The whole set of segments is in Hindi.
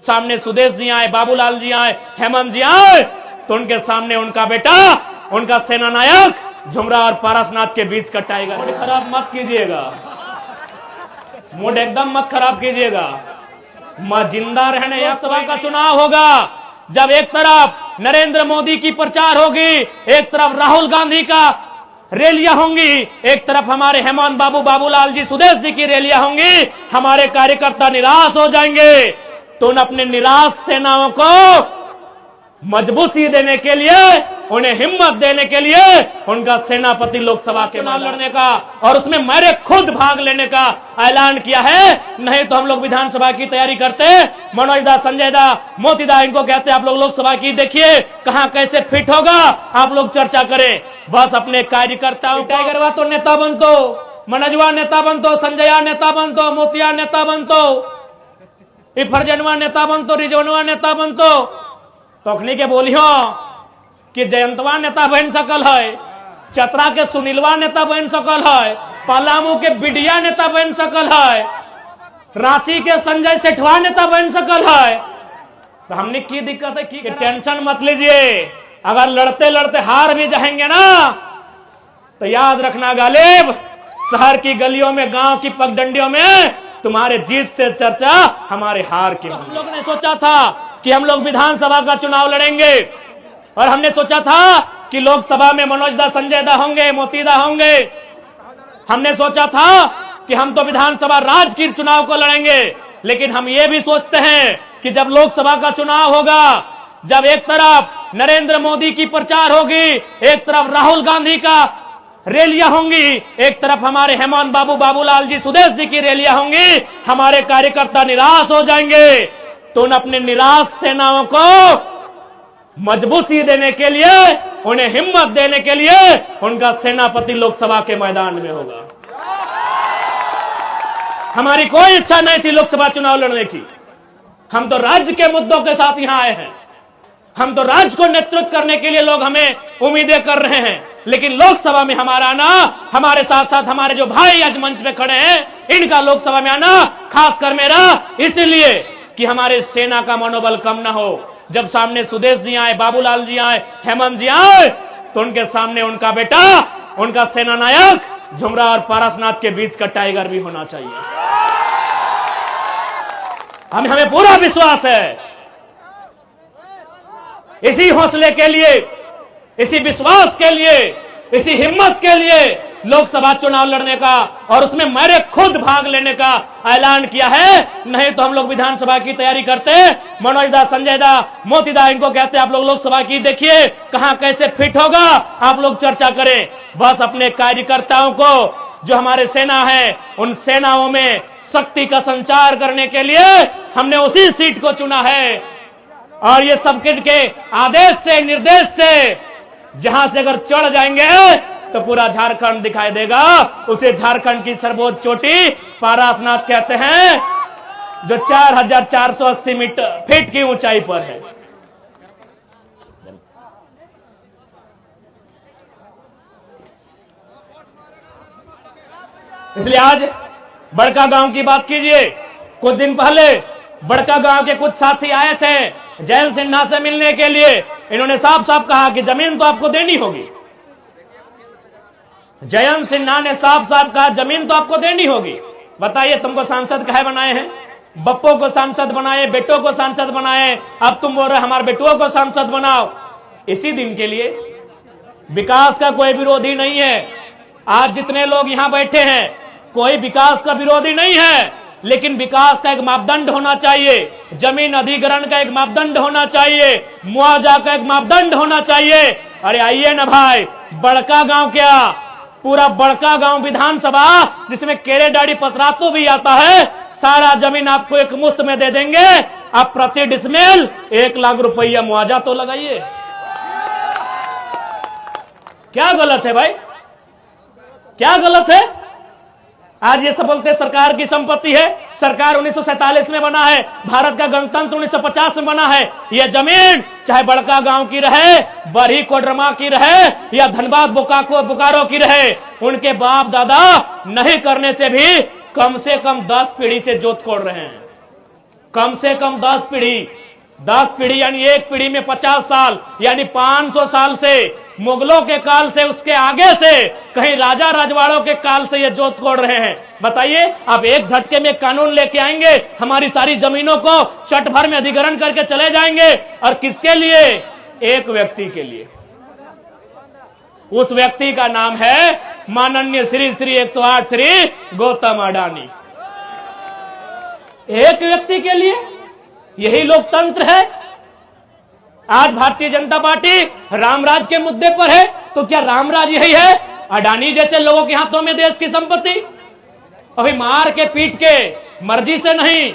सामने सुदेश जी आए, बाबूलाल जी आए, हेमंत जी आए, तो उनके सामने उनका बेटा, उनका सेना नायक झुमरा और पारसनाथ के बीच का टाइगर। मूड खराब मत कीजिएगा, मूड एकदम मत खराब कीजिएगा। जिंदा रहने लोकसभा का चुनाव होगा, जब एक तरफ नरेंद्र मोदी की प्रचार होगी, एक तरफ राहुल गांधी का रैलियां होंगी, एक तरफ हमारे हेमंत बाबू, बाबूलाल जी, सुदेश जी की रैलियां होंगी, हमारे कार्यकर्ता निराश हो जाएंगे। तो उन अपने निराश सेनाओं को मजबूती देने के लिए, उन्हें हिम्मत देने के लिए उनका सेनापति लोकसभा के चुनाव लड़ने का और उसमें मेरे खुद भाग लेने का ऐलान किया है। नहीं तो हम लोग विधानसभा की तैयारी करते, मनोज दा, संजय दा, मोती दा, इनको कहते आप लोग लोकसभा की देखिए कहां कैसे फिट होगा, आप लोग चर्चा करें। बस अपने कार्यकर्ताओं, टाइगरवा तो नेता बनतो, मनोजवा नेता बनतो, संजया नेता बनतो, मोतिया नेता बनतो, फरजनवा नेता बनतो, रिजवनवा नेता बनतो, तोखनी के बोलियो कि जयंतवा नेता बन सकल है, चतरा के सुनीलवा नेता बन सकल है, पलामू के बिडिया नेता बन सकल है, रांची के संजय सेठवा नेता बन सकल है। तो हमने की दिक्कत है कि टेंशन मत लीजिए, अगर लड़ते लड़ते हार भी जाएंगे ना तो याद रखना गालिब, शहर की गलियों में, गांव की पगडंडियों में तुम्हारे जीत से चर्चा हमारे हार की। हम लोग ने सोचा था कि हम लोग विधानसभा का चुनाव लड़ेंगे और हमने सोचा था कि लोकसभा में मनोज दा, संजय दा होंगे, मोती दा होंगे। हमने सोचा था कि हम तो विधानसभा राज्य की चुनाव को लड़ेंगे, लेकिन हम ये भी सोचते हैं कि जब लोकसभा का चुनाव होगा, जब एक तरफ नरेंद्र मोदी की प्रचार होगी, एक तरफ राहुल गांधी का रैलियां होंगी, एक तरफ हमारे हेमंत बाबू, बाबूलाल जी, सुदेश जी की रैलियां होंगी, हमारे कार्यकर्ता निराश हो जाएंगे। तो उन अपने निराश सेनाओं को मजबूती देने के लिए, उन्हें हिम्मत देने के लिए उनका सेनापति लोकसभा के मैदान में होगा। हमारी कोई इच्छा नहीं थी लोकसभा चुनाव लड़ने की, हम तो राज्य के मुद्दों के साथ यहां आए हैं, हम तो राज्य को नेतृत्व करने के लिए लोग हमें उम्मीदें कर रहे हैं। लेकिन लोकसभा में हमारा आना, हमारे साथ साथ हमारे जो भाई आज मंच पे खड़े हैं, इनका लोकसभा में आना खासकर मेरा इसलिए कि हमारे सेना का मनोबल कम ना हो। जब सामने सुदेश जी आए, बाबूलाल जी आए, हेमंत जी आए, तो उनके सामने उनका बेटा, उनका सेना नायक झुमरा और पारसनाथ के बीच का टाइगर भी होना चाहिए। हमें पूरा विश्वास है। इसी हौसले के लिए, इसी विश्वास के लिए, इसी हिम्मत के लिए लोकसभा चुनाव लड़ने का और उसमें मेरे खुद भाग लेने का ऐलान किया है। नहीं तो हम लोग विधानसभा की तैयारी करते, मनोज दा, संजय दा, मोती दा, इनको कहते आप लोग लोकसभा की देखिए कहां कैसे फिट होगा, आप लोग चर्चा करें। बस अपने कार्यकर्ताओं को, जो हमारे सेना है, उन सेनाओं में शक्ति का संचार करने के लिए हमने उसी सीट को चुना है। और ये सबके आदेश से, निर्देश से, जहां से अगर चढ़ जाएंगे तो पूरा झारखंड दिखाई देगा। उसे झारखंड की सर्वोच्च चोटी पारसनाथ कहते हैं, जो 4480 फीट की ऊंचाई पर है। इसलिए आज बड़का गांव की बात कीजिए। कुछ दिन पहले बड़का गांव के कुछ साथी आए थे जयंत सिन्हा से मिलने के लिए। इन्होंने साफ साफ कहा कि जमीन तो आपको देनी होगी। जयंत सिन्हा ने साफ साफ कहा जमीन तो आपको देनी होगी। बताइए तुमको सांसद काहे बनाए हैं? बप्पो को सांसद बनाए, बेटों को सांसद बनाए, अब तुम बोल रहे हमारे बेटुओं को सांसद बनाओ। इसी दिन के लिए विकास का कोई विरोधी नहीं है। आज जितने लोग यहां बैठे हैं, कोई विकास का विरोधी नहीं है, लेकिन विकास का एक मापदंड होना चाहिए। जमीन अधिग्रहण का एक मापदंड होना चाहिए, मुआवजा का एक मापदंड होना चाहिए। अरे आइए ना भाई, बड़का गांव क्या, पूरा बड़का गांव विधानसभा जिसमें केरे डाड़ी पतरातू भी आता है, सारा जमीन आपको एक मुफ्त में दे देंगे। आप प्रति डिसमिल 1 लाख रुपया मुआवजा तो लगाइए। क्या गलत है भाई, क्या गलत है? आज ये सब बोलते सरकार की संपत्ति है। सरकार 1947 में बना है, भारत का गणतंत्र 1950 में बना है। यह जमीन चाहे बड़का गांव की रहे, बरही कोडरमा की रहे या धनबाद बोकारो की रहे, उनके बाप दादा नहीं करने से भी कम 10 पीढ़ी से जोत कोड़ रहे हैं। कम से कम 10 पीढ़ी यानी एक पीढ़ी में 50 साल यानी 500 साल से, मुगलों के काल से, उसके आगे से, कहीं राजा राजवाड़ों के काल से ये जोत कोड़ रहे हैं। बताइए, आप एक झटके में कानून लेके आएंगे, हमारी सारी जमीनों को चट भर में अधिग्रहण करके चले जाएंगे, और किसके लिए? एक व्यक्ति के लिए। उस व्यक्ति का नाम है माननीय श्री 108 श्री गौतम अडानी। एक व्यक्ति के लिए, यही लोकतंत्र है। आज भारतीय जनता पार्टी रामराज के मुद्दे पर है, तो क्या रामराज यही है? अडानी जैसे लोगों के हाथों में देश की संपत्ति? अभी मार के पीट के, मर्जी से नहीं।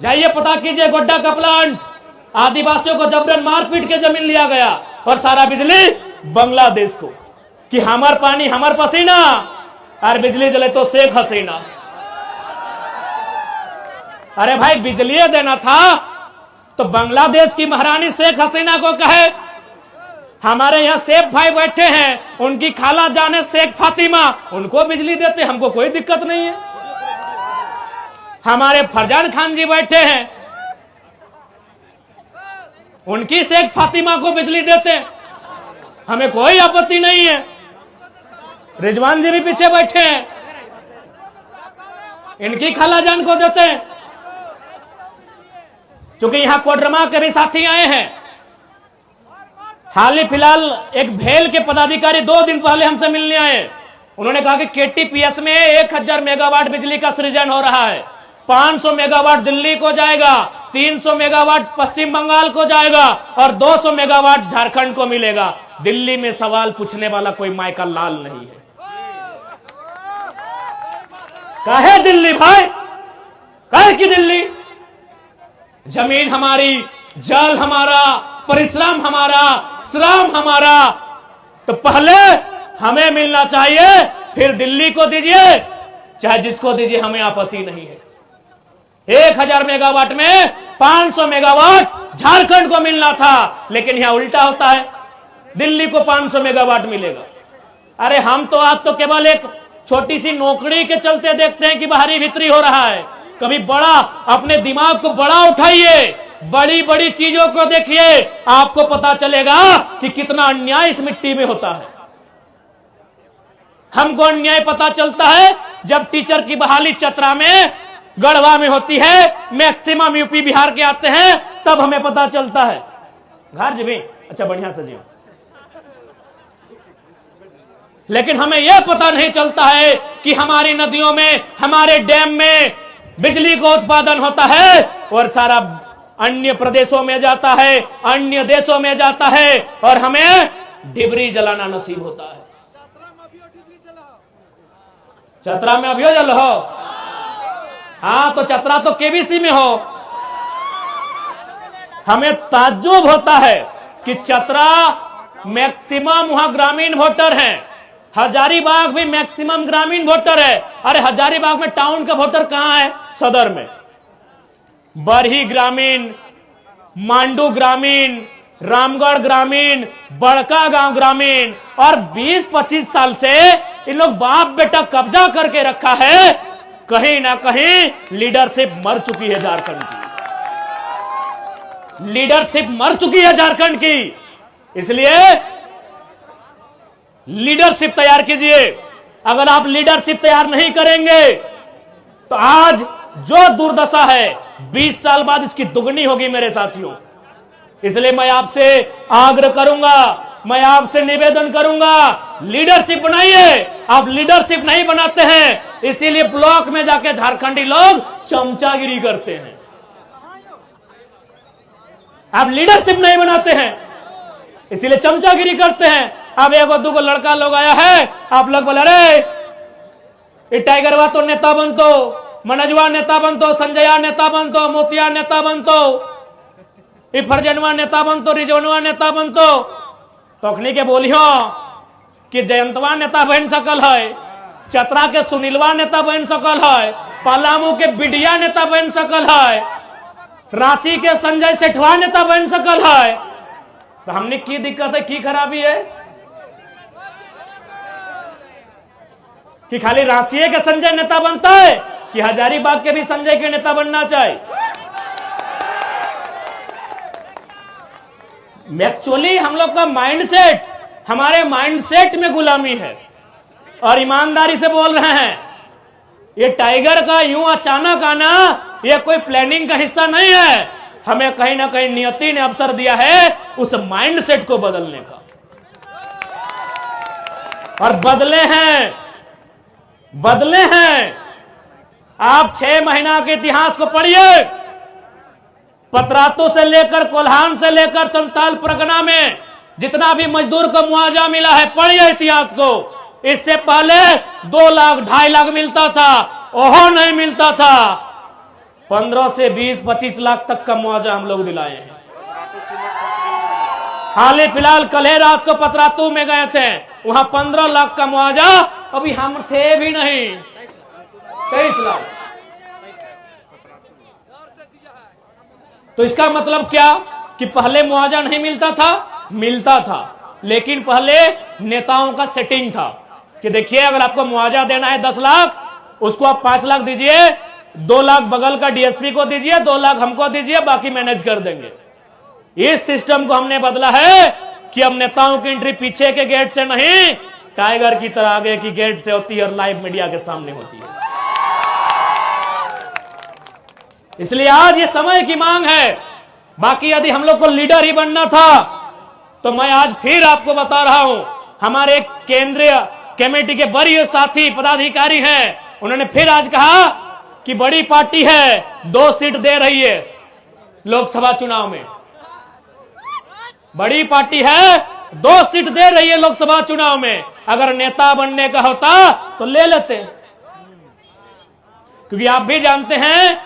जाइए पता कीजिए, गोड्डा का प्लांट, आदिवासियों को जबरन मार पीट के जमीन लिया गया, और सारा बिजली बांग्लादेश को, कि हमार पानी हमार पसीना, और बिजली जले तो शेख हसीना। अरे भाई, बिजली देना था तो बांग्लादेश की महारानी शेख हसीना को कहे। हमारे यहाँ शेख भाई बैठे हैं, उनकी खाला जाने शेख फातिमा, उनको बिजली देते, हमको कोई दिक्कत नहीं है। हमारे फरजान खान जी बैठे हैं, उनकी शेख फातिमा को बिजली देते, हमें कोई आपत्ति नहीं है। रिजवान जी भी पीछे बैठे हैं, इनकी खाला जान को देते हैं। क्योंकि यहां कोडरमा के भी साथी आए हैं। हाल ही फिलहाल एक भेल के पदाधिकारी 2 दिन पहले हमसे मिलने आए। उन्होंने कहा कि केटीपीएस में 1000 मेगावाट बिजली का सृजन हो रहा है, 500 मेगावाट दिल्ली को जाएगा, 300 मेगावाट पश्चिम बंगाल को जाएगा, और 200 मेगावाट झारखंड को मिलेगा। दिल्ली में सवाल पूछने वाला कोई माय का लाल नहीं है। काहे दिल्ली भाई, काहे की दिल्ली? जमीन हमारी, जल हमारा, परिश्रम हमारा, श्रम हमारा, तो पहले हमें मिलना चाहिए, फिर दिल्ली को दीजिए, चाहे जिसको दीजिए, हमें आपत्ति नहीं है। 1000 मेगावाट में 500 मेगावाट झारखंड को मिलना था, लेकिन यहां उल्टा होता है, दिल्ली को 500 मेगावाट मिलेगा। अरे हम तो आज तो केवल एक छोटी सी नौकरी के चलते देखते हैं कि बाहरी भीतरी हो रहा है। कभी बड़ा, अपने दिमाग को बड़ा उठाइए, बड़ी बड़ी चीजों को देखिए, आपको पता चलेगा कि कितना अन्याय इस मिट्टी में होता है। हमको अन्याय पता चलता है जब टीचर की बहाली चतरा में, गढ़वा में होती है, मैक्सिमम यूपी बिहार के आते हैं, तब हमें पता चलता है। घर जी भी अच्छा, बढ़िया से जी। लेकिन हमें यह पता नहीं चलता है कि हमारी नदियों में, हमारे डैम में बिजली का उत्पादन होता है, और सारा अन्य प्रदेशों में जाता है, अन्य देशों में जाता है, और हमें डिबरी जलाना नसीब होता है। चतरा में अभियो जल हो? हाँ, तो चतरा तो केबीसी में हो। हमें ताज्जुब होता है कि चतरा मैक्सिमम वहां ग्रामीण वोटर हैं, हजारीबाग भी मैक्सिमम ग्रामीण वोटर है। अरे हजारीबाग में टाउन का वोटर कहां है? सदर में। बरही ग्रामीण, मांडू ग्रामीण, रामगढ़ ग्रामीण, बड़का गांव ग्रामीण, और 20-25 साल से इन लोग बाप बेटा कब्जा करके रखा है। कहीं ना कहीं लीडरशिप मर चुकी है झारखंड की, लीडरशिप मर चुकी है झारखंड की। इसलिए लीडरशिप तैयार कीजिए। अगर आप लीडरशिप तैयार नहीं करेंगे तो आज जो दुर्दशा है 20 साल बाद इसकी दुगनी होगी मेरे साथियों। इसलिए मैं आपसे आग्रह करूंगा, मैं आपसे निवेदन करूंगा, लीडरशिप बनाइए। आप लीडरशिप नहीं बनाते हैं, इसीलिए ब्लॉक में जाके झारखंडी लोग चमचागिरी करते हैं। आप लीडरशिप नहीं बनाते हैं, इसीलिए चमचागिरी करते हैं। अब एगो दूगो लड़का लोग आया है, आप लोग बोले अरे ये टाइगरवा तो नेता बनतो, मनजवा नेता बनतो, संजया नेता बनतो, मोतिया नेता बनतो, ये फरजनवा नेता बनतो, रिजवनवा नेता बनतो। तोखनी के बोलियो कि जयंतवा नेता बन सकल है, चतरा के सुनीलवा नेता बन सकल है, पलामू के बिडिया नेता बन सकल है, रांची के संजय सेठवा नेता बन सकल है। तो हमने की दिक्कत है, की खराबी है कि खाली रांची के संजय नेता बनता है, कि हजारीबाग के भी संजय के नेता बनना चाहिए? एक्चुअली हम लोग का माइंडसेट, हमारे माइंडसेट में गुलामी है। और ईमानदारी से बोल रहे हैं, ये टाइगर का यूं अचानक आना ये कोई प्लानिंग का हिस्सा नहीं है। हमें कहीं ना कहीं नियति ने अवसर दिया है उस माइंडसेट को बदलने का, और बदले हैं, बदले हैं। आप 6 महीना के इतिहास को पढ़िए, पतरातू से लेकर कोल्हान से लेकर संताल परगना में जितना भी मजदूर को मुआवजा मिला है, पढ़िए इतिहास को। इससे पहले 2 लाख 2.5 लाख मिलता था, ओहो नहीं मिलता था। 15 से 20-25 लाख तक का मुआवजा हम लोग दिलाए हैं। हाल ही फिलहाल कल रात को पतरातू में गए थे, वहां 15 लाख का मुआवजा, अभी हम थे भी नहीं, 23 लाख। तो इसका मतलब क्या कि पहले मुआवजा नहीं मिलता था? मिलता था, लेकिन पहले नेताओं का सेटिंग था कि देखिए अगर आपको मुआवजा देना है 10 लाख, उसको आप 5 लाख दीजिए, 2 लाख बगल का डीएसपी को दीजिए, 2 लाख हमको दीजिए, बाकी मैनेज कर देंगे। इस सिस्टम को हमने बदला है कि अब नेताओं की एंट्री पीछे के गेट से नहीं, टाइगर की तरह आगे की गेट से होती है और लाइव मीडिया के सामने होती है। इसलिए आज ये समय की मांग है। बाकी यदि हम लोग को लीडर ही बनना था तो मैं आज फिर आपको बता रहा हूं, हमारे केंद्रीय कमेटी के वरीय साथी पदाधिकारी हैं, उन्होंने फिर आज कहा कि बड़ी पार्टी है 2 सीट दे रही है लोकसभा चुनाव में, बड़ी पार्टी है 2 सीट दे रही है लोकसभा चुनाव में। अगर नेता बनने का होता तो ले लेते, क्योंकि आप भी जानते हैं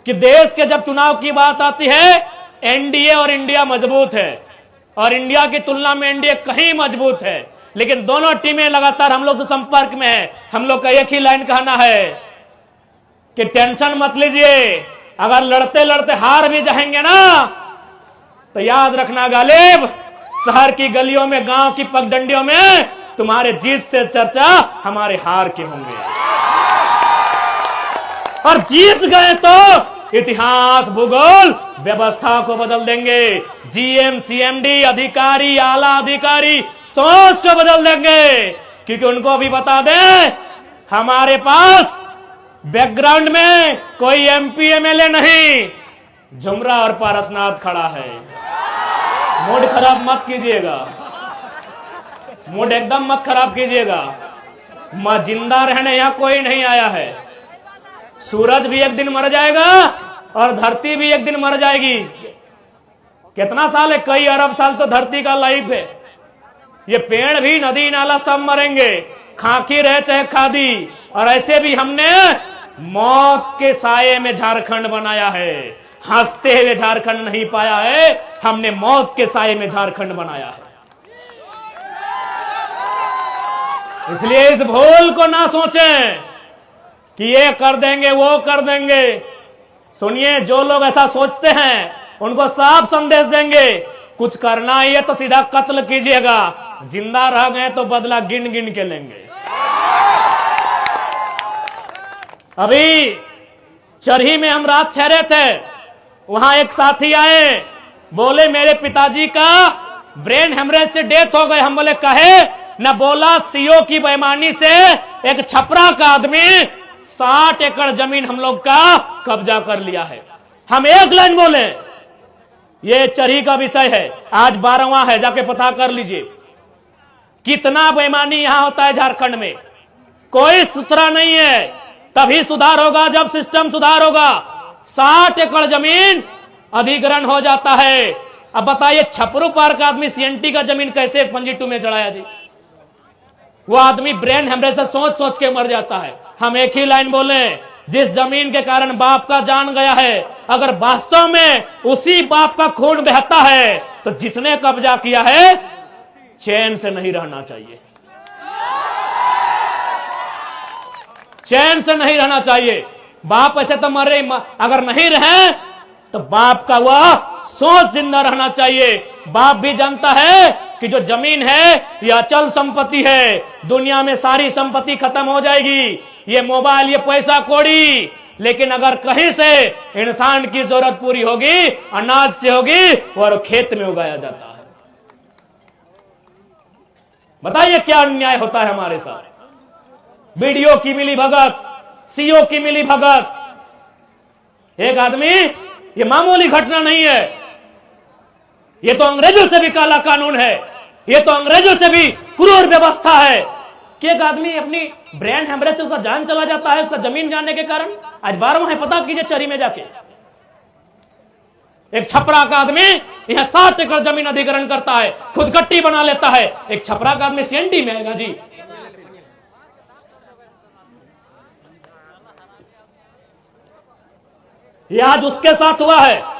कि देश के जब चुनाव की बात आती है, एनडीए और इंडिया मजबूत है, और इंडिया की तुलना में एनडीए कहीं मजबूत है। लेकिन दोनों टीमें लगातार हम लोग से संपर्क में है। हम लोग का एक ही लाइन कहना है कि टेंशन मत लीजिए, अगर लड़ते लड़ते हार भी जाएंगे ना तो याद रखना गालिब, शहर की गलियों में, गांव की पगडंडियों में तुम्हारे जीत से चर्चा हमारे हार के होंगे, और जीत गए तो इतिहास, भूगोल, व्यवस्था को बदल देंगे। जीएम, सीएमडी, अधिकारी, आला अधिकारी सोच को बदल देंगे, क्योंकि उनको भी बता दें हमारे पास बैकग्राउंड में कोई एमपी एमएलए नहीं, झुमरा और पारसनाथ खड़ा है। मूड खराब मत कीजिएगा, मूड एकदम मत खराब कीजिएगा। मां जिंदा रहने यहां कोई नहीं आया है। सूरज भी एक दिन मर जाएगा और धरती भी एक दिन मर जाएगी। कितना साल है? कई अरब साल तो धरती का लाइफ है। ये पेड़ भी, नदी नाला सब मरेंगे, खाकी रहे चाहे खादी। और ऐसे भी हमने मौत के साये में झारखंड बनाया है, हंसते हुए झारखंड नहीं पाया है, हमने मौत के साये में झारखंड बनाया है। इसलिए इस भूल को ना सोचें कि ये कर देंगे वो कर देंगे। सुनिए, जो लोग ऐसा सोचते हैं उनको साफ संदेश देंगे, कुछ करना ही है तो सीधा कत्ल कीजिएगा, जिंदा रह गए तो बदला गिन गिन के लेंगे। अभी चरही में हम रात ठहरे थे, वहां एक साथी आए, बोले मेरे पिताजी का ब्रेन हेमरेज से डेथ हो गए। हम बोले कहे न, बोला सीओ की बेईमानी से एक छपरा का आदमी 60 एकड़ जमीन हम लोग का कब्जा कर लिया है। हम एक लाइन बोले, ये चरही का विषय है, आज 12वां है, जाके पता कर लीजिए कितना बेईमानी यहां होता है झारखंड में। कोई सुथरा नहीं है, तभी सुधार होगा जब सिस्टम सुधार होगा। 60 एकड़ जमीन अधिग्रहण हो जाता है। अब बताइए छपरू पार का आदमी सीएनटी का जमीन कैसे पंजी 2 में चढ़ाया जी? वो आदमी ब्रेन हेमरेज से सोच सोच के मर जाता है। हम एक ही लाइन बोले, जिस जमीन के कारण बाप का जान गया है, अगर वास्तव में उसी बाप का खून बहता है तो जिसने कब्जा किया है चैन से नहीं रहना चाहिए, चैन से नहीं रहना चाहिए। बाप ऐसे तो मर रहे, अगर नहीं रहे तो बाप का वह सोच जिंदा रहना चाहिए। बाप भी जानता है कि जो जमीन है यह अचल संपत्ति है, दुनिया में सारी संपत्ति खत्म हो जाएगी। ये मोबाइल, ये पैसा कौड़ी लेकिन अगर कहीं से इंसान की जरूरत पूरी होगी, अनाज से होगी, और खेत में उगाया जाता है। बताइए क्या अन्याय होता है हमारे साथ। बीडीओ की मिली भगत, सीओ की मिली भगत, एक आदमी, ये मामूली घटना नहीं है, ये तो अंग्रेजों से भी काला कानून है, ये तो अंग्रेजों से भी क्रूर व्यवस्था है कि एक आदमी अपनी ब्रेन हेमरेज से उसका जान चला जाता है उसका जमीन जाने के कारण। आज 12वां है, पता कीजिए चरी में जाके। एक छपरा का आदमी यहां 7 एकड़ जमीन अधिग्रहण करता है, खुद गट्टी बना लेता है। एक छपरा का आदमी सीएनटी में आएगा जी। ये आज उसके साथ हुआ है।